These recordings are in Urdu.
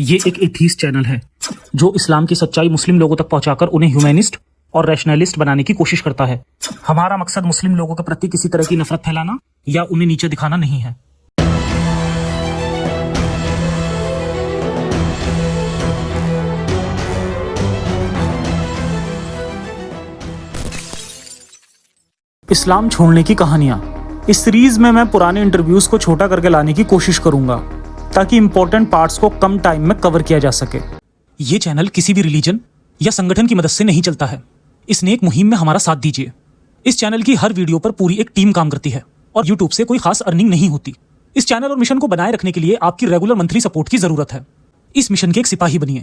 یہ ایک ایتھیسٹ چینل ہے جو اسلام کی سچائی مسلم لوگوں تک پہنچا کر انہیں ہیومینسٹ اور ریشنلسٹ بنانے کی کوشش کرتا ہے۔ ہمارا مقصد مسلم لوگوں کے پرتی کسی طرح کی نفرت پھیلانا یا انہیں نیچے دکھانا نہیں ہے۔ اسلام چھوڑنے کی کہانیاں، اس سیریز میں پرانے انٹرویوز کو چھوٹا کر کے لانے کی کوشش کروں گا تاکہ امپورٹنٹ پارٹس کو کم ٹائم میں کور کیا جا سکے۔ یہ چینل کسی بھی ریلیجن یا سنگٹھن کی مدد سے نہیں چلتا ہے۔ اس نیک مہم میں ہمارا ساتھ دیجیے۔ اس چینل کی ہر ویڈیو پر پوری ایک ٹیم کام کرتی ہے اور یوٹیوب سے کوئی خاص ارننگ نہیں ہوتی۔ اس چینل اور مشن کو بنائے رکھنے کے لیے آپ کی ریگولر منتھلی سپورٹ کی ضرورت ہے۔ اس مشن کے ایک سپاہی بنیے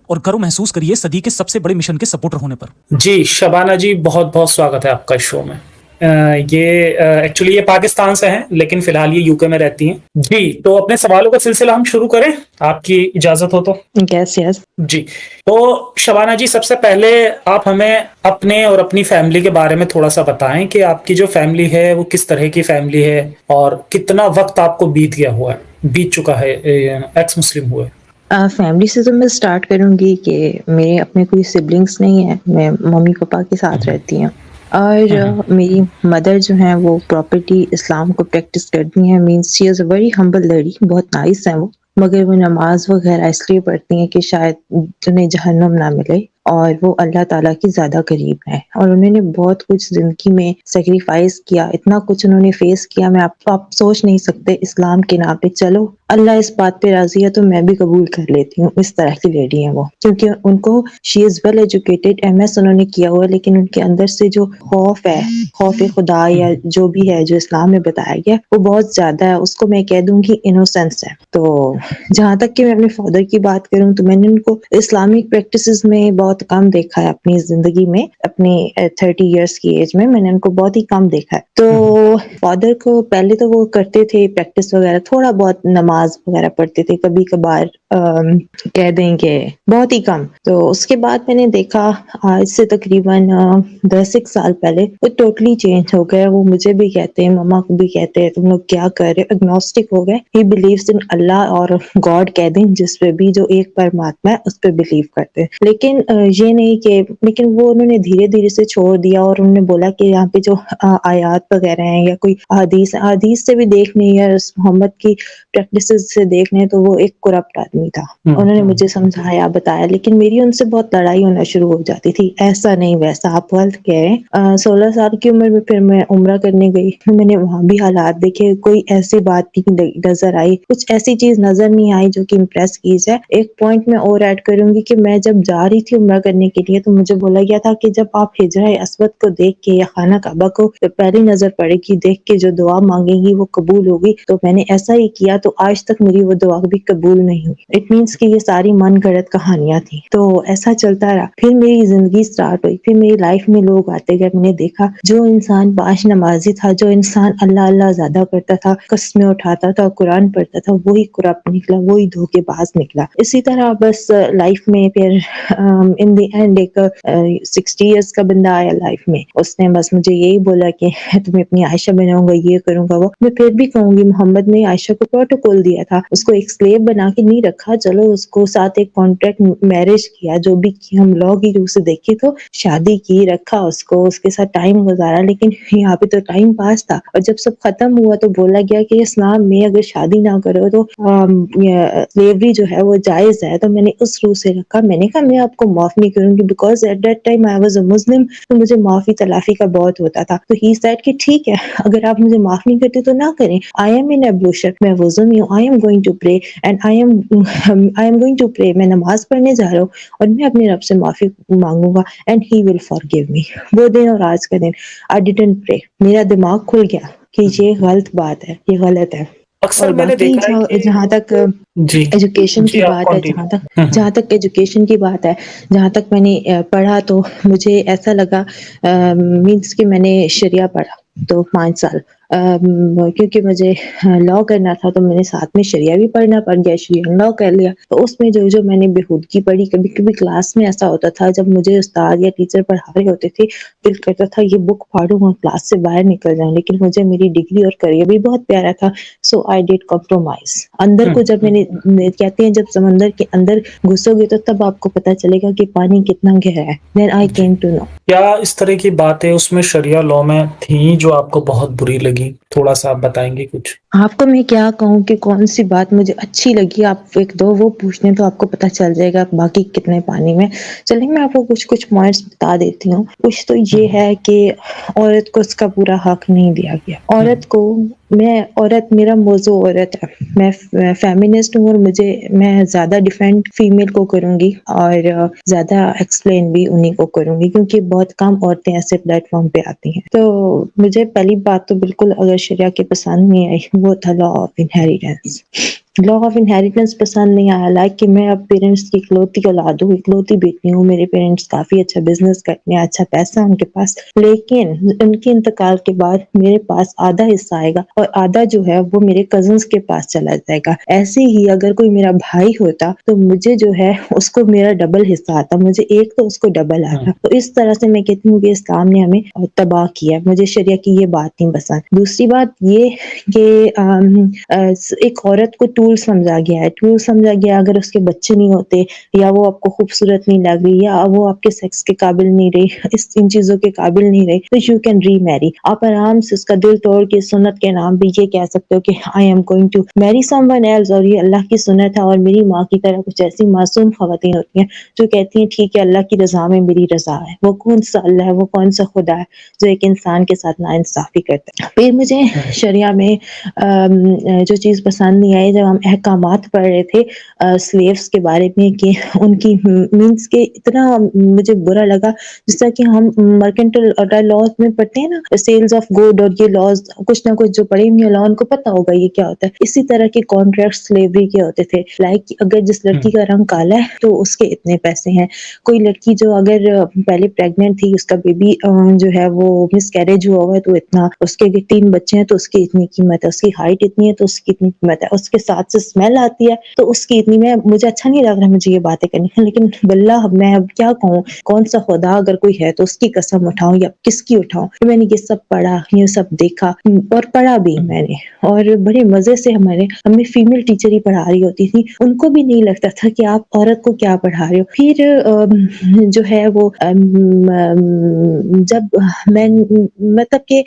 اور گرو محسوس کریے صدی کے سب سے بڑے مشن کے سپورٹر ہونے پر۔ جی شبانہ جی، بہت بہت سواگت ہے آپ کا اس شو میں۔ ایکچولی یہ پاکستان سے ہیں لیکن فی الحال یہ یو کے میں رہتی ہیں۔ جی تو اپنے سوالوں کا سلسلہ ہم شروع کریں، آپ کی اجازت ہو تو؟ یس یس جی تو شبانہ جی، سب سے پہلے آپ ہمیں اپنے اور اپنی فیملی کے بارے میں تھوڑا سا بتائیں کہ آپ کی جو فیملی ہے وہ کس طرح کی فیملی ہے اور کتنا وقت آپ کو بیت چکا ہے ایکس مسلم ہوئے۔ فیملی سے تو میں سٹارٹ کروں گی کہ میرے اپنے کوئی سبلنگس نہیں ہیں، میں ممی پاپا کے ساتھ رہتی ہوں اور میری مدر جو ہیں وہ پراپرٹی اسلام کو پریکٹس کرتی ہیں۔ Means she is a very humble lady, بہت نائس ہیں وہ، مگر وہ نماز وغیرہ اس لیے پڑھتی ہیں کہ شاید انہیں جہنم نہ ملے اور وہ اللہ تعالیٰ کی زیادہ قریب ہیں۔ اور انہوں نے بہت کچھ زندگی میں سیکریفائس کیا، اتنا کچھ انہوں نے فیس کیا، میں آپ سوچ نہیں سکتے۔ اسلام کے نام پہ چلو اللہ اس بات پہ راضی ہے تو میں بھی قبول کر لیتی ہوں، اس طرح کی لیڈی ہیں وہ۔ کیونکہ ان کو شی از ویل ایجوکیٹڈ، ایم ایس انہوں نے کیا ہوا ہے، لیکن ان کے اندر سے جو خوف ہے، خوف خدا یا جو بھی ہے جو اسلام میں بتایا گیا، وہ بہت زیادہ ہے۔ اس کو میں کہہ دوں گی انوسینس ہے۔ تو جہاں تک کہ میں اپنے فادر کی بات کروں تو میں نے ان کو اسلامک پریکٹسز میں بہت کم دیکھا ہے اپنی زندگی میں، اپنی 30 ایئرس کی ایج میں میں نے ان کو بہت ہی کم دیکھا ہے۔ تو فادر کو پہلے تو وہ کرتے تھے پریکٹس وغیرہ، تھوڑا بہت نماز وغیرہ پڑھتے تھے، کبھی کبھار کہہ دیں کہ بہت ہی کم۔ تو اس کے بعد میں نے دیکھا آج سے تقریباً 10 سال پہلے وہ ٹوٹلی چینج ہو گئے۔ وہ مجھے بھی کہتے ہیں، مما کو بھی کہتے ہیں تم لوگ کیا کر رہے، اگنوسٹک ہو گئے۔ ہی بلیوز ان اللہ اور گاڈ کہہ دیں جس پہ بھی، جو ایک پرماتما ہے اس پہ بلیو کرتے ہیں، لیکن یہ نہیں کہ، لیکن وہ انہوں نے دھیرے دھیرے سے چھوڑ دیا اور انہوں نے بولا کہ یہاں پہ جو آیات وغیرہ ہیں یا کوئی حدیث سے بھی دیکھنے یا محمد کی پریکٹسز سے دیکھنے تو وہ ایک کرپٹ آدمی تھا۔ انہوں نے مجھے سمجھایا بتایا، لیکن میری ان سے بہت لڑائی ہونا شروع ہو جاتی تھی، ایسا نہیں ویسا، آپ غلط کہہ رہے ہیں۔ 16 سال کی عمر میں پھر میں عمرہ کرنے گئی، میں نے وہاں بھی حالات دیکھے، کوئی ایسی بات نہیں نظر آئی، کچھ ایسی چیز نظر نہیں آئی جو کہ امپریس کی جائے۔ ایک پوائنٹ میں اور ایڈ کروں گی کہ میں جب جا رہی تھی عمرہ کرنے کے لیے تو مجھے بولا گیا تھا کہ جب آپ حجرہ اسود کو دیکھ کے یا خانہ کعبہ کو پہلی نظر پڑے گی دیکھ کے جو دعا مانگے گی وہ قبول ہوگی، تو میں نے ایسا ہی کیا، تو آج تک میری وہ دعا بھی قبول نہیں ہوئی۔ اٹ مینس کہ یہ ساری من گھڑت کہانیاں تھیں۔ تو ایسا چلتا رہا، پھر میری زندگی سٹارٹ ہوئی، پھر میری لائف میں لوگ آتے گئے، میں نے دیکھا جو انسان 5 نمازی تھا، جو انسان اللہ اللہ زیادہ کرتا تھا، قسمیں اٹھاتا تھا، قرآن پڑھتا تھا، وہی کرپٹ نکلا، وہی دھوکے باز نکلا۔ اسی طرح بس لائف میں پھر ان دی اینڈ ایک 60 ایئرس کا بندہ آیا لائف میں، اس نے بس مجھے یہی بولا کہ تمہیں اپنی عائشہ بناؤں گا، یہ کروں گا وہ۔ میں پھر بھی کہوں گی محمد نے عائشہ کو پروٹوکول دیا تھا، اس کو ایک سلیو بنا کے نہیں رکھا، چلو اس کو ساتھ ایک کانٹریکٹ میرج کیا، جو بھی ہم لوگ کی روح سے دیکھے تو شادی کی، رکھا اس کو، اس کے ساتھ ٹائم گزارا، لیکن یہاں پہ تو ٹائم پاس تھا۔ اور جب سب ختم ہوا تو بولا گیا کہ اسلام میں اگر شادی نہ کرو تو سلیوری جو ہے وہ جائز ہے، تو میں نے اس روح سے رکھا۔ میں نے کہا میں آپ کو معاف نہیں کروں گی، because at that time I was a Muslim, تو مجھے معافی تلافی کا بہت ہوتا تھا۔ تو ہی سیڈ کہ ٹھیک ہے، اگر آپ مجھے معاف نہیں کرتے تو نہ کریں، آئی ایم ان ایبلوشن، میں وضو میں ہوں، I am going to pray and I am going to pray, میں نماز پڑھنے جا رہا ہوں اور میں اپنے رب سے معافی مانگوں گا اینڈ ہی ول فارگیو می۔ وہ دن اور آج کا دن آئی ڈڈنٹ پرے، میرا دماغ کھل گیا کہ یہ غلط بات ہے، یہ غلط ہے۔ اکثر اور میں نے باقی دیکھا ہے کہ جہاں تک جی ایجوکیشن کی آپ بات ہے، کنٹینیو۔ جہاں تک ایجوکیشن کی بات ہے، جہاں تک میں نے پڑھا تو مجھے ایسا لگا، مینس کہ میں نے شریعہ پڑھا تو 5 سال، کیونکہ مجھے لاء کرنا تھا تو میں نے ساتھ میں شریعہ بھی پڑھنا پڑ گیا، شریعہ لاء کر لیا۔ تو اس میں جو میں نے بےہودگی پڑھی، کبھی کبھی کلاس میں ایسا ہوتا تھا جب مجھے استاد یا ٹیچر پڑھا رہے ہوتے تھے، دل کرتا تھا یہ بک پھاڑوں اور کلاس سے باہر نکل جاؤں، لیکن مجھے میری ڈگری اور کریئر بھی بہت پیارا تھا، سو آئی ڈیڈ کمپرومائز۔ اندر کو جب کہتے ہیں جب سمندر کے اندر گھسو گے تو تب آپ کو پتا چلے گا کہ پانی کتنا گہرا ہے۔ دین آئی کیم ٹو نو۔ کیا اس طرح کی باتیں اس میں شریعہ لاء میں تھیں جو آپ کو بہت بری لگی؟ تھوڑا سا آپ بتائیں گے کچھ؟ آپ کو میں کیا کہوں کہ کون سی بات مجھے اچھی لگی، آپ ایک دو وہ پوچھ لیں تو آپ کو پتہ چل جائے گا باقی کتنے پانی میں۔ چلیں میں آپ کو کچھ پوائنٹس بتا دیتی ہوں۔ کچھ تو یہ ہے کہ عورت کو اس کا پورا حق نہیں دیا گیا۔ عورت کو میرا موضوع عورت ہے، میں فیمنسٹ ہوں اور میں زیادہ ڈیفینڈ فیمیل کو کروں گی اور زیادہ ایکسپلین بھی انہیں کو کروں گی، کیونکہ بہت کم عورتیں ایسے پلیٹ فارم پہ آتی ہیں۔ تو مجھے پہلی بات تو بالکل اگر شریعہ کے پسند نہیں آئی وہ تھا law of inheritance. Law of inheritance پسند نہیں آیا، لائک کہ میں اب پیرنٹس کی اکلوتی اولاد ہوں، اکلوتی بیٹی ہوں، میرے پیرنٹس کافی اچھا بزنس کرتے ہیں، اچھا پیسہ ان کے پاس، لیکن ان کے انتقال کے بعد میرے پاس آدھا حصہ آئے گا اور آدھا جو ہے وہ میرے کزنس کے پاس چلا جائے گا۔ ایسے ہی اگر کوئی میرا بھائی ہوتا تو مجھے جو ہے اس کو میرا ڈبل حصہ آتا، مجھے ایک تو اس کو ڈبل آتا۔ تو اس طرح سے میں کہتی ہوں کہ اسلام نے ہمیں تباہ کیا ہے، مجھے شریعہ کی یہ بات نہیں پسند۔ دوسری بات یہ کہ ایک عورت کو ٹول سمجھا گیا ہے، ٹول سمجھا گیا اگر اس کے بچے نہیں ہوتے یا وہ آپ کو خوبصورت نہیں لگ رہی یا وہ آپ کے سیکس کے قابل نہیں رہی، ان چیزوں کے قابل نہیں رہی، تو یو کین ری میری۔ آپ آرام سے اس کا دل توڑ کے سنت کے نام پہ یہ کہہ سکتے ہو کہ آئی am going to marry some one else, اور یہ اللہ کی سنت ہے۔ اور میری ماں کی طرح کچھ ایسی معصوم خواتین ہوتی ہیں جو کہتی ہیں ٹھیک ہے اللہ کی رضا میں میری رضا ہے۔ وہ کون سا اللہ ہے، وہ کون سا خدا ہے جو ایک انسان کے ساتھ ناانصافی کرتا ہے؟ پھر مجھے شریعہ میں جو چیز پسند نہیں آئی، جب ہم احکامات پڑھ رہے تھے سلیوز کے بارے میں کہ ان کی مینس کے اتنا مجھے برا لگا، جس طرح کہ ہم مرکنٹل لاز میں پڑھتے ہیں نا، سیلز آف گوڈ، اور یہ لاز کچھ نہ کچھ جو پڑھے ہوئے لا ان کو پتا ہوگا یہ کیا ہوتا ہے، اسی طرح کے کانٹریکٹ سلیوری کے ہوتے تھے۔ لائک اگر جس لڑکی کا رنگ کالا ہے تو اس کے اتنے پیسے ہیں، کوئی لڑکی جو اگر پہلے پریگننٹ تھی، اس کا بیبی جو ہے وہ مس کیریج ہوا ہوا ہے تو اتنا، اس کے 3 بچے ہیں تو اس کی اتنی قیمت ہے، اس کی ہائٹ اتنی ہے تو اس کی اتنی قیمت ہے، اس کے ساتھ سے اسمیل آتی ہے تو اس کی اتنی۔ مجھے اچھا نہیں لگ رہا مجھے یہ باتیں کرنی ہیں، لیکن باللہ میں اب کیا کہوں، کون سا خدا اگر کوئی ہے تو اس کی قسم اٹھاؤں یا کس کی اٹھاؤں؟ میں نے یہ سب پڑھا، یہ سب دیکھا اور پڑھا بھی میں نے، اور بڑے مزے سے ہمیں فیمیل ٹیچر ہی پڑھا رہی ہوتی تھی، ان کو بھی نہیں لگتا تھا کہ آپ عورت کو کیا پڑھا رہے ہو۔ پھر جو ہے وہ جب میں مطلب کہ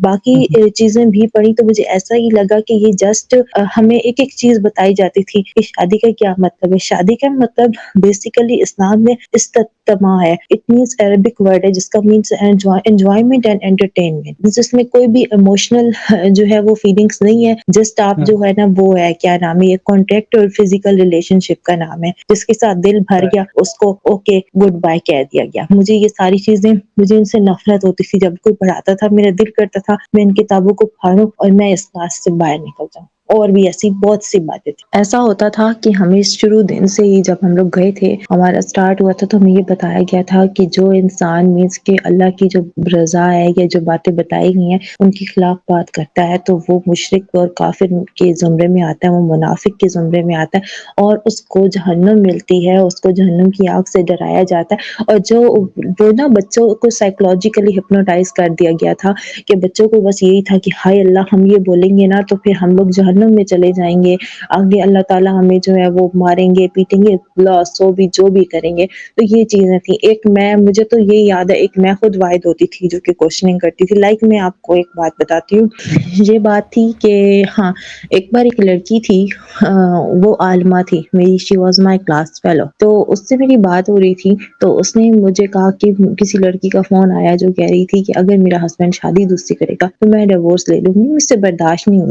باقی چیزیں بھی پڑھی تو مجھے ایسا ہی لگا کہ یہ جسٹ ہمیں ایک چیز بتائی جاتی تھی کہ شادی کا کیا مطلب ہے۔ شادی کا مطلب بیسیکلی اسلام میں استماع ہے، اٹ مینس عربک ورڈ ہے جس کا مینس انجوائمنٹ اینڈ انٹرٹینمنٹ، جس میں کوئی بھی ایموشنل جو ہے وہ فیلنگس نہیں ہے، جسٹ آپ جو ہے نا وہ ہے کیا نام ہے، یہ کانٹریکٹ اور فزیکل ریلیشن شپ کا نام ہے، جس کے ساتھ دل بھر گیا اس کو اوکے گڈ بائی کہہ دیا گیا۔ مجھے یہ ساری چیزیں، مجھے ان سے نفرت ہوتی تھی، جب کوئی پڑھاتا تھا میرا دل کرتا تھا میں ان کتابوں کو پھاڑوں اور میں اس کلاس سے باہر نکل جاؤں۔ اور بھی ایسی بہت سی باتیں تھی۔ ایسا ہوتا تھا کہ ہمیں شروع دن سے ہی جب ہم لوگ گئے تھے، ہمارا سٹارٹ ہوا تھا تو ہمیں یہ بتایا گیا تھا کہ جو انسان مینس کہ اللہ کی جو رضا ہے یا جو باتیں بتائی گئی ہیں ان کے خلاف بات کرتا ہے تو وہ مشرک اور کافر کے زمرے میں آتا ہے، وہ منافق کے زمرے میں آتا ہے، اور اس کو جہنم ملتی ہے، اس کو جہنم کی آگ سے ڈرایا جاتا ہے۔ اور جو وہ نا بچوں کو سائیکولوجیکلی ہپنوٹائز کر دیا گیا تھا کہ بچوں کو بس یہی تھا کہ ہائے اللہ ہم یہ بولیں گے نا تو پھر ہم لوگ جہنم میں چلے جائیں گے، آگے اللہ تعالیٰ ہمیں جو ہے وہ ماریں گے پیٹیں گے، جو بھی کریں گے۔ تو یہ چیزیں تھیں۔ مجھے تو یہ یاد ہے، ایک میں خود واحد ہوتی تھی جو کہ کوشچننگ کرتی تھی۔ لائک میں آپ کو ایک بات بتاتی ہوں، یہ بات تھی کہ ہاں ایک بار ایک لڑکی تھی، وہ عالمہ تھی میری، she was my class fellow, تو اس سے میری بات ہو رہی تھی تو اس نے مجھے کہا کہ کسی لڑکی کا فون آیا جو کہہ رہی تھی کہ اگر میرا ہسبینڈ شادی دوسری کرے گا تو میں ڈیورس لے لوں گی، مجھ سے برداشت نہیں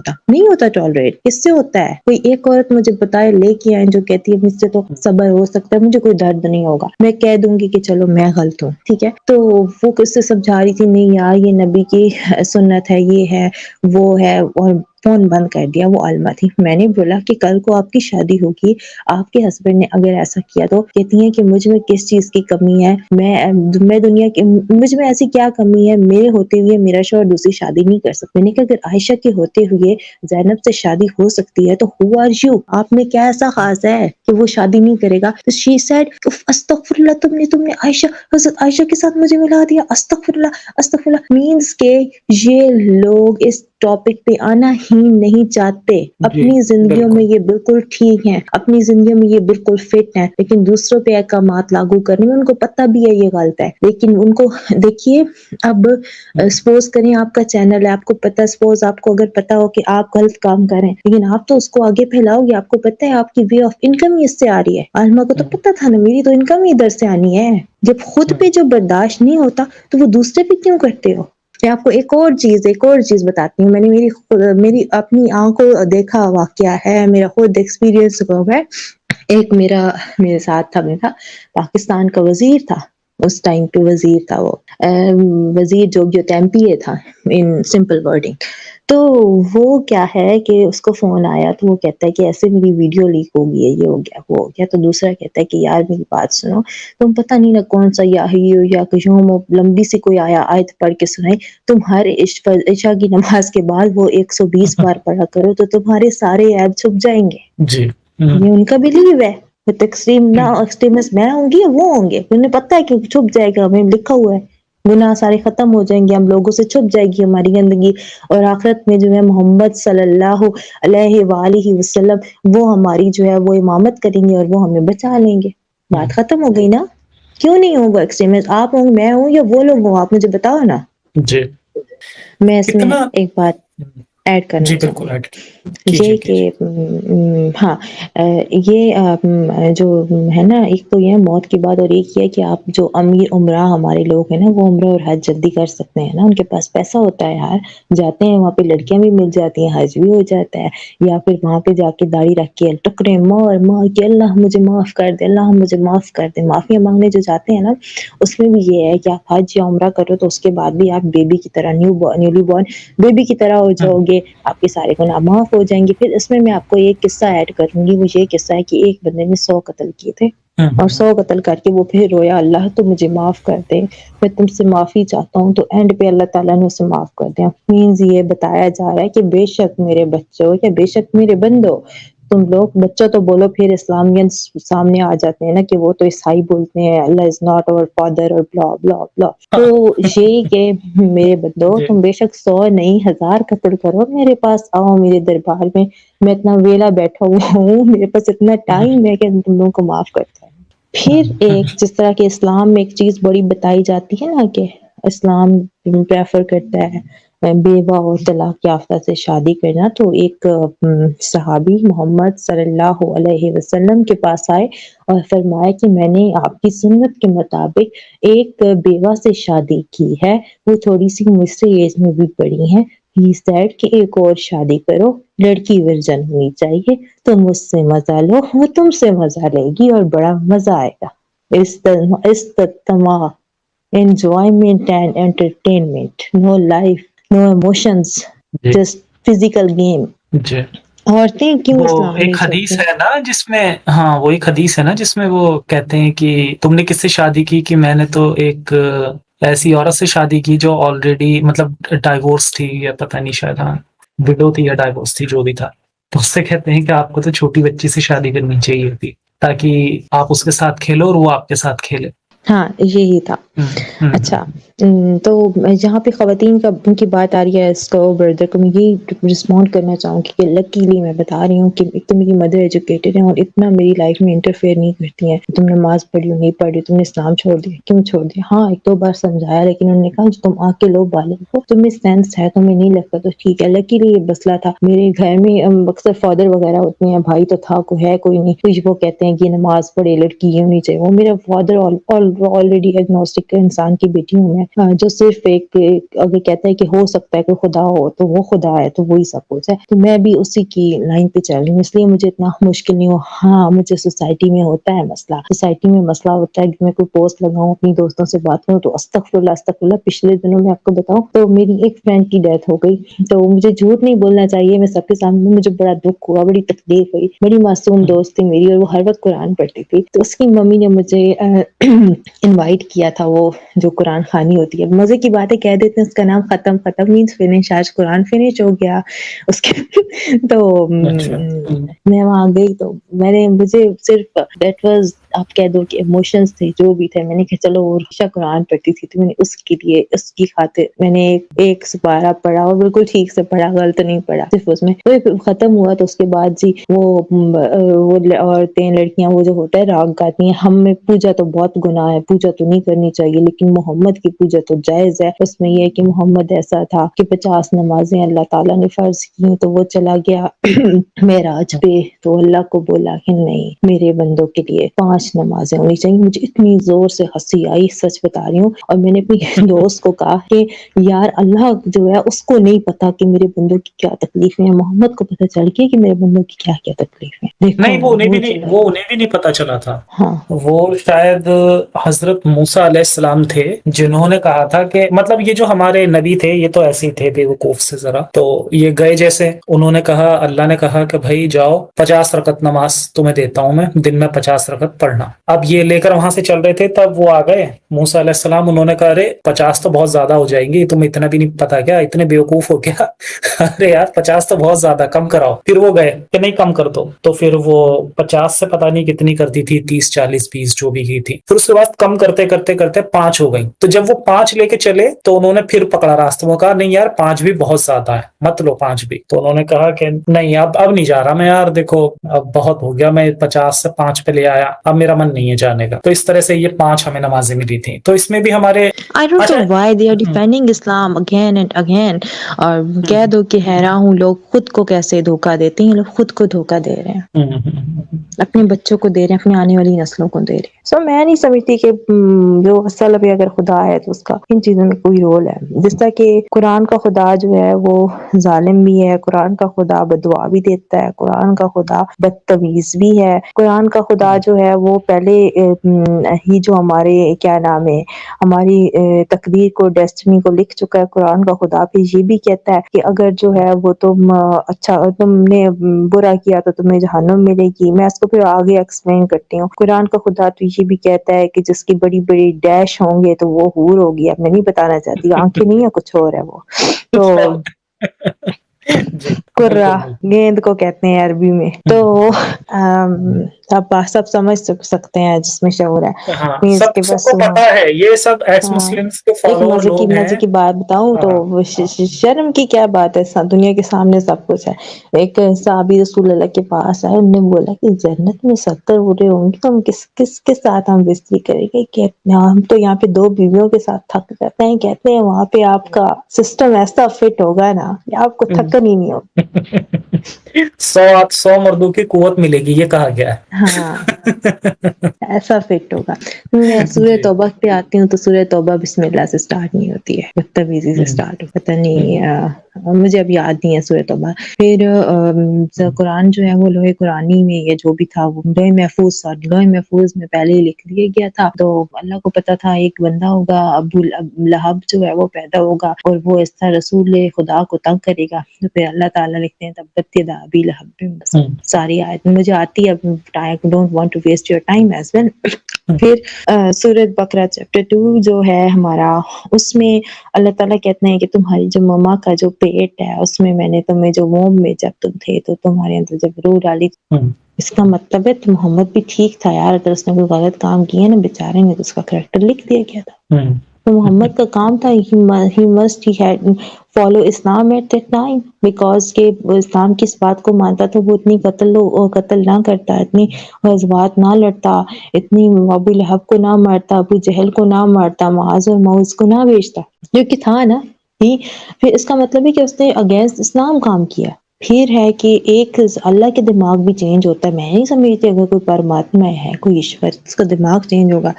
ہوتا ٹالریٹ، کس سے ہوتا ہے؟ کوئی ایک عورت مجھے بتائے لے کے آئے جو کہتی ہے مجھ سے تو صبر ہو سکتا ہے، مجھے کوئی درد نہیں ہوگا، میں کہہ دوں گی کہ چلو میں غلط ہوں، ٹھیک ہے۔ تو وہ کس سے سمجھا رہی تھی نہیں یار یہ نبی کی سنت ہے، یہ ہے وہ ہے، اور فون بند کر دیا. وہ عالمہ تھی. میں نے بولا کہ کل کو آپ کی شادی ہوگی, آپ کے ہسبینڈ نے اگر ایسا کیا تو کہتی ہیں کہ مجھ میں کس چیز کی کمی ہے, میں دنیا کی مجھ میں ایسی کیا کمی ہے, میرے ہوتے ہوئے میرا شوہر دوسری شادی نہیں کر سکتا. میں نے کہا اگر عائشہ کے ہوتے ہوئے زینب سے شادی ہو سکتی ہے تو who are you, آپ میں کیا ایسا خاص ہے کہ وہ شادی نہیں کرے گا. تو she said استغفر اللہ, تم نے عائشہ, حضرت عائشہ کے ساتھ مجھے ملا دیا. استغفر اللہ مینس کہ یہ لوگ اس ٹاپک پہ آنا ہی نہیں چاہتے. اپنی زندگیوں میں یہ بالکل ٹھیک ہیں, اپنی زندگیوں میں یہ بالکل فٹ ہیں, لیکن دوسروں پہ احکامات لاگو کرنے میں ان کو پتہ بھی ہے یہ غلط ہے. لیکن ان کو دیکھیے, اب سپوز کریں آپ کا چینل ہے, آپ کو پتہ, سپوز آپ کو اگر پتہ ہو کہ آپ غلط کام کریں, لیکن آپ تو اس کو آگے پھیلاؤ گے. آپ کو پتہ ہے آپ کی وے آف انکم ہی اس سے آ رہی ہے. عالمہ کو تو پتہ تھا نا, میری تو انکم ہی ادھر سے آنی ہے. جب خود پہ جو برداشت نہیں ہوتا تو وہ دوسرے پہ کیوں کرتے ہو؟ میں آپ کو ایک اور چیز بتاتی ہوں. میں نے میری اپنی آنکھوں دیکھا واقعہ ہے, میرا خود ایکسپیرینس ہے. ایک میرے ساتھ تھا, میرا پاکستان کا وزیر تھا, اس ٹائم پہ وزیر تھا, وہ وزیر جو ایم پی اے تھا ان سمپل ورڈنگ. تو وہ کیا ہے کہ اس کو فون آیا تو وہ کہتا ہے کہ ایسے میری ویڈیو لیک ہو گئی ہے, یہ ہو گیا وہ ہو گیا. تو دوسرا کہتا ہے کہ یار میری بات سنو, تم پتہ نہیں نا کون سا یا کشوم لمبی سی کوئی آیت پڑھ کے سنائی, تم ہر عشاء کی نماز کے بعد وہ 120 بار پڑھا کرو تو تمہارے سارے عیب چھپ جائیں گے. جی. یہ ان کا بلیو ہے. ایکسٹریمسٹ میں ہوں گی, وہ ہوں گے, انہیں پتہ ہے کہ چھپ جائے گا, ہمیں لکھا ہوا ہے, گناہ سارے ختم ہو جائیں گے, ہم لوگوں سے چھپ جائے گی ہماری گندگی, اور آخرت میں جو ہے محمد صلی اللہ علیہ وآلہ وسلم وہ ہماری جو ہے وہ امامت کریں گے اور وہ ہمیں بچا لیں گے. بات ختم ہو گئی نا. کیوں نہیں ہوگا ایکسٹریمسٹ؟ آپ ہوں, میں ہوں, یا وہ لوگ ہوں, آپ مجھے بتاؤ نا. جی. میں اس میں کتنا. ایک بات ایڈ کرنا جی چاہوں بالکل, گی, ایڈ یہ کیجیے کہ کیجیے. ہاں, یہ جو ہے نا, ایک تو یہ موت کے بعد, اور ایک یہ کہ آپ جو امیر عمرہ ہمارے لوگ ہیں نا, وہ عمرہ اور حج جلدی کر سکتے ہیں نا, ان کے پاس پیسہ ہوتا ہے یار, جاتے ہیں وہاں پہ لڑکیاں بھی مل جاتی ہیں, حج بھی ہو جاتا ہے, یا پھر وہاں پہ جا کے داڑھی رکھ کے ٹکرے مار کے اللہ مجھے معاف کر دے, اللہ مجھے معاف کر دے, معافی مانگنے جو جاتے ہیں نا, اس میں بھی یہ ہے کہ آپ حج یا عمرہ کرو تو اس کے بعد بھی آپ بیبی کی طرح نیولی بورن بیبی کی طرح ہو جاؤ گے, آپ کے سارے گناہ معاف ہو جائیں گے. پھر اس میں آپ کو ایک قصہ ایڈ کروں گی. وہ یہ قصہ ہے کہ ایک بندے نے 100 قتل کیے تھے, اور 100 قتل کر کے وہ پھر رویا, اللہ تو مجھے معاف کر دے, میں تم سے معافی چاہتا ہوں. تو اینڈ پہ اللہ تعالیٰ نے اسے معاف کر دیا. مینز یہ بتایا جا رہا ہے کہ بے شک میرے بچوں یا بے شک میرے بندو, تم لوگ بچوں تو بولو, پھر اسلامیت سامنے آ جاتے ہیں نا کہ وہ تو عیسائی بولتے ہیں اللہ از ناٹ اور فادر اور بلا بلا بلا. تو یہی کہ میرے بندو, جی. تم بے شک 100 نہیں 1000 قتل کرو, میرے پاس آؤ, میرے دربار میں اتنا ویلا بیٹھا ہوا ہوں, میرے پاس اتنا ٹائم ہے کہ تم لوگوں کو معاف کرتا ہے. پھر ایک جس طرح کہ اسلام میں ایک چیز بڑی بتائی جاتی ہے نا, کہ اسلام پریفر کرتا ہے بیوہ اور طلاق یافتہ سے شادی کرنا. تو ایک صحابی محمد صلی اللہ علیہ وسلم کے پاس آئے اور فرمایا کہ میں نے آپ کی سنت کے مطابق ایک بیوہ سے شادی کی ہے, وہ تھوڑی سی مجھ سے ایج میں بھی بڑی ہیں. ہی سیڈ کہ ایک اور شادی کرو, لڑکی ورجن ہونی چاہیے, تم اس سے مزہ لو, وہ تم سے مزہ لے گی اور بڑا مزہ آئے گا. استماع enjoyment and entertainment, no life, no emotions, G. just physical game. جی. عورتیں کیوں وہ اسلام ایک نہیں حدیث چھوڑتی؟ ہے نا جس میں, ہاں وہ ایک حدیث ہے نا جس میں وہ کہتے ہیں کہ تم نے کس سے شادی کی, کہ میں نے تو ایک ایسی عورت سے شادی کی جو آلریڈی مطلب ڈائیورس تھی, یا پتہ نہیں شاید ہاں وڈو تھی یا ڈائیورس تھی, جو بھی تھا. تو اس سے کہتے ہیں کہ آپ کو تو چھوٹی بچی سے شادی کرنی چاہیے تھی, تاکہ آپ اس کے ساتھ کھیلو اور وہ آپ کے ساتھ کھیلے. ہاں یہی تھا. اچھا, تو جہاں پہ خواتین کی بات آ رہی ہے, اس کو بردر کو میں یہ رسپونڈ کرنا چاہوں گی کہ لکیلی میں بتا رہی ہوں کہ ایک تو میری مدر ایجوکیٹڈ ہیں اور اتنا میری لائف میں انٹرفیئر نہیں کرتی ہیں. تم نماز پڑھی ہو نہیں پڑھی, تم نے اسلام چھوڑ دیا, کیوں چھوڑ دیا؟ ہاں ایک 2 بار سمجھایا, لیکن انہوں نے کہا تم آ کے لو بالغ ہو, تمہیں سینس ہے, تمہیں نہیں لگتا تو ٹھیک ہے. لکیلی یہ مسئلہ تھا میرے گھر میں, اکثر فادر وغیرہ ہوتے ہیں, بھائی تو تھا, کوئی ہے کوئی نہیں, کچھ وہ کہتے ہیں کہ نماز پڑھے لڑکی یہ ہونی چاہیے. وہ میرا فادر آلریڈی ایگنوسٹک انسان کی بیٹی ہوں میں، جو صرف ایک اگر کہتا ہے کہ ہو سکتا ہے کہ خدا ہو تو وہ خدا ہے، تو وہی سب کچھ ہے، تو میں بھی اسی کی لائن پہ چل رہی ہوں، اس لیے مجھے اتنا مشکل نہیں ہو. ہاں مجھے سوسائٹی میں ہوتا ہے مسئلہ، سوسائٹی میں مسئلہ ہوتا ہے کہ میں کوئی پوسٹ لگاؤں، اپنی دوستوں سے بات کروں تو استغفراللہ استغفراللہ. پچھلے دنوں میں آپ کو بتاؤں تو میری ایک فرینڈ کی ڈیتھ ہو گئی، تو مجھے جھوٹ نہیں بولنا چاہیے، میں سب کے سامنے، مجھے بڑا دکھ ہوا، بڑی تکلیف ہوئی. بڑی معصوم دوست تھی میری اور وہ ہر وقت قرآن پڑھتی تھی، تو اس کی ممی نے مجھے انوائٹ کیا تھا، وہ جو قرآن خوانی ہوتی ہے، مزے کی باتیں کہہ دیتے ہیں اس کا نام ختم مینس فنش، آج قرآن فنش ہو گیا اس کے تو اچھا. میں وہاں گئی تو مجھے صرف دیٹ واز، آپ کہہ دو کہ ایموشنز تھے جو بھی تھے. میں نے کہا چلو وہ عائشہ قرآن پڑھتی تھی تو میں نے اس کے لیے، اس کی خاطر میں نے ایک سپارہ پڑھا اور بالکل ٹھیک سے پڑھا، غلط نہیں پڑھا. صرف اس میں تو ختم ہوا تو اس کے بعد جی وہ عورتیں لڑکیاں وہ جو ہوتا ہے راگ گاتی ہیں، ہم میں پوجا تو بہت گناہ ہے، پوجا تو نہیں کرنی چاہیے، لیکن محمد کی پوجا تو جائز ہے. اس میں یہ ہے کہ محمد ایسا تھا کہ 50 نمازیں اللہ تعالیٰ نے فرض کی تو وہ چلا گیا معراج پہ، تو اللہ کو بولا کہ نہیں میرے بندوں کے لیے 5 نمازیں ہونی چاہیے. مجھے اتنی زور سے ہنسی آئی، سچ بتا رہی ہوں. اور میں نے اپنی دوست کو کہا کہ یار اللہ جو ہے اس کو نہیں پتا کہ میرے بندوں کی کیا تکلیفیں ہیں، محمد کو پتا چل گیا کہ میرے بندوں کی کیا کیا تکلیفیں. دیکھو نہیں، چلا وہ انہیں بھی نہیں پتا چلا تھا. ہاں وہ شاید حضرت موسیٰ علیہ السلام تھے جنہوں نے کہا تھا کہ مطلب یہ جو ہمارے نبی تھے یہ تو ایسے ہی تھے بے وقوف سے ذرا، تو یہ گئے جیسے انہوں نے کہا، اللہ نے کہا کہ بھائی جاؤ 50 رکعت نماز تمہیں دیتا ہوں میں، دن میں 50 رکعت پڑھنا. اب یہ لے کر وہاں سے چل رہے تھے، تب وہ آ گئے موسیٰ علیہ السلام. انہوں نے کہا ارے 50 تو بہت زیادہ ہو جائیں گی، تمہیں اتنا بھی نہیں پتا کیا، اتنے بیوقوف ہو کیا ارے یار 50 تو بہت زیادہ، کم کراؤ. پھر وہ گئے کہ نہیں کم کر دو، تو پھر وہ 50 سے پتہ نہیں کتنی کرتی تھی، 30 40 20 جو بھی کی تھی. پھر اس کے بعد کم کرتے کرتے کرتے 5 ہو گئی. تو جب وہ 5 لے کے چلے تو انہوں نے پھر پکڑا راستہ میں، کہا نہیں یار 5 بھی بہت زیادہ ہے، مت لو 5 بھی. تو انہوں نے کہا کہ نہیں اب نہیں جا رہا میں یار، دیکھو اب بہت ہو گیا، میں 50 سے 5 پہ لے آیا، اب میرا من نہیں ہے جانے کا. تو اس طرح سے یہ 5 ہمیں نمازیں ملی تھیں. تو اس میں بھی ہمارے I don't اچھا. know why they are defending Islam again and again. اور کہہ دو کہ حیران ہوں لوگ خود کو کیسے دھوکہ دیتے ہیں، لوگ خود کو دھوکہ دے رہے ہیں، اپنے بچوں کو دے رہے ہیں، اپنی آنے والی نسلوں کو دے رہے ہیں. سو میں نہیں سمجھتی کہ جو اصل بھی اگر خدا ہے تو اس کا ان چیزوں میں کوئی رول ہے. جس طرح کہ قرآن کا خدا جو ہے وہ ظالم بھی ہے، قرآن کا خدا بددعا بھی دیتا ہے، قرآن کا خدا بدتمیز بھی ہے، قرآن کا خدا جو ہے وہ پہلے ہی جو ہمارے کیا نام ہے ہماری تقدیر کو، ڈیسٹنی کو لکھ چکا ہے. قرآن کا خدا پھر یہ بھی کہتا ہے کہ اگر جو ہے وہ تم اچھا تم نے برا کیا تو تمہیں جہنم ملے گی. میں اس کو پھر آگے ایکسپلین کرتی ہوں. قرآن کا خدا تو یہ بھی کہتا ہے کہ جس کی بڑی بڑی ڈیش ہوں گے تو وہ حور ہوگی. اب میں نہیں بتانا چاہتی، آنکھیں نہیں ہے، کچھ اور ہے وہ. تو جی قرہ بالکل بالکل. گیند کو کہتے ہیں عربی میں. تو اب سب سمجھ سکتے ہیں جس میں شعور ہے. ہاں مینس کہ سب بس کو پتا ہے، یہ سب ایکس ہاں مسلمز کے ایک فالوور لوگ ہیں. مزے کی بات بتاؤں تو ہاں شرم کی کیا بات ہے، دنیا کے سامنے سب کچھ ہے. ایک صحابی رسول اللہ کے پاس آئے، انہوں نے بولا کہ جنت میں 70 بوڑھے ہوں گے تو ہم کس کے ساتھ ہم بستری کریں گے، کہ ہم تو یہاں پہ 2 بیویوں کے ساتھ تھک جاتے ہیں. کہتے ہیں وہاں پہ آپ کا سسٹم ایسا فٹ ہوگا نا کہ آپ کو تھکن ہی نہیں ہوگا. 100 مردوں کی قوت ملے گی، یہ کہا گیا ہاں ہے. ایسا فٹ ہوگا. میں سورہ جی. توبہ پہ آتی ہوں تو سورہ توبہ بسم اللہ سے سٹارٹ نہیں ہوتی ہے، بدتمیزی سے سٹارٹ ہو. پتہ نہیں مجھے اب یاد نہیں ہے سورہ توبہ. پھر قرآن جو ہے وہ لوح قرآنی میں یہ جو بھی تھا وہ لوح محفوظ میں پہلے ہی لکھ دیا گیا تھا. تو اللہ کو پتا تھا ایک بندہ ہوگا ابو لہب جو ہے وہ پیدا ہوگا اور وہ اس طرح رسول خدا کو تنگ کرے گا. تو پھر اللہ تعالیٰ لکھتے ہیں تبت یدا ابی لہب. ساری آیت مجھے آتی ہے، don't want to waste your time as well. پھر سورۃ بقرہ چیپٹر 2 جو ہے ہمارا، اس میں اللہ تعالیٰ کہتے ہیں کہ تمہاری جو مما کا جو پیٹ ہے اس میں نے تمہیں جو ووم میں جب تم تھے تو تمہارے اندر جب روح ڈالی. اس کا مطلب ہے تو محمد بھی ٹھیک تھا یار، اگر اس نے کوئی غلط کام کیا نا بیچارے نے تو اس کا کریکٹر لکھ دیا گیا تھا. تو محمد کا کام تھا he must فالو اسلام ایٹ دیٹ ٹائم، بیکاز کہ اسلام کی اس بات کو مانتا تھا، وہ اتنی قتل نہ کرتا، اتنی غزوات نہ لڑتا، اتنی ابو لہب کو نہ مارتا، ابو جہل کو نہ مارتا، معاذ اور معوذ کو نہ بیچتا، جو کہ تھا نا. پھر اس کا مطلب ہے کہ اس نے اگینسٹ اسلام کام کیا. پھر ہے کہ ایک اللہ کے دماغ بھی چینج ہوتا ہے. میں نہیں سمجھتی اگر کوئی پرماتما ہے، کوئی ایشور، اس کا دماغ چینج ہوگا.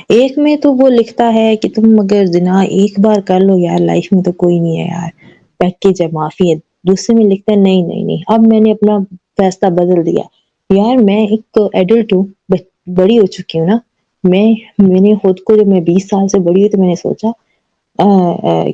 ایک میں تو وہ لکھتا ہے کہ تم اگر زنا ایک بار کر لو یار لائف میں تو کوئی نہیں ہے یار، بیٹھ کے جب معافی ہے. دوسرے میں لکھتا ہے نہیں اب میں نے اپنا فیصلہ بدل دیا. یار میں ایک ایڈلٹ ہوں، بڑی ہو چکی ہوں نا. میں نے خود کو، جب میں 20 سال سے بڑی ہوئی تو میں نے سوچا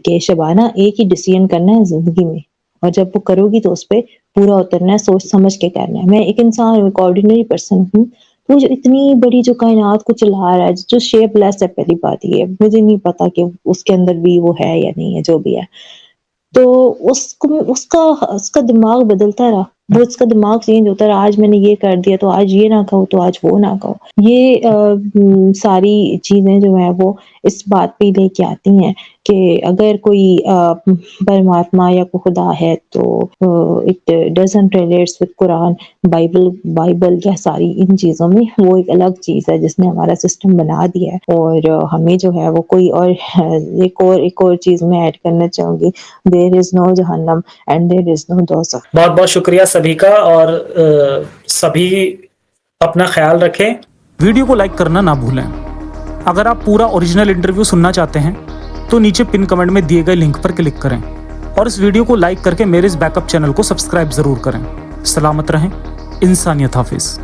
کہ شبانہ ایک ہی ڈیسیژن کرنا ہے زندگی میں، اور جب وہ کرو گی تو اس پہ پورا اترنا ہے، سوچ سمجھ کے کرنا ہے. میں ایک انسان ہوں، ایک آرڈینری پرسن ہوں. وہ جو اتنی بڑی جو کائنات کو چلا رہا ہے، جو شیپ لیس ہے، پہلی بات یہ ہے مجھے نہیں پتا کہ اس کے اندر بھی وہ ہے یا نہیں ہے، جو بھی ہے. تو اس کا دماغ بدلتا رہا، وہ اس کا دماغ چینج ہوتا رہا. آج میں نے یہ کر دیا تو آج یہ نہ کہو تو آج وہ نہ کہو. یہ ساری چیزیں جو ہیں وہ اس بات پہ لے کے آتی ہیں کہ اگر کوئی پرماتما یا کوئی خدا ہے تو it doesn't relates with Quran, Bible یا ساری ان چیزوں میں. وہ ایک الگ چیز ہے جس نے ہمارا سسٹم بنا دیا ہے، اور ہمیں جو ہے وہ کوئی اور ایک اور چیز میں ایڈ کرنا چاہوں گی. دیر از نو جہنم اینڈ دیر از نو دوزخ. بہت بہت شکریہ سبھی کا، اور سبھی اپنا خیال رکھیں. ویڈیو کو لائک کرنا نہ بھولیں. اگر آپ پورا اوریجنل انٹرویو سننا چاہتے ہیں تو نیچے پن کمنٹ میں دیے گئے لنک پر کلک کریں، اور اس ویڈیو کو لائک کر کے میرے اس بیک اپ چینل کو سبسکرائب ضرور کریں. سلامت رہیں. انسانیت حافظ.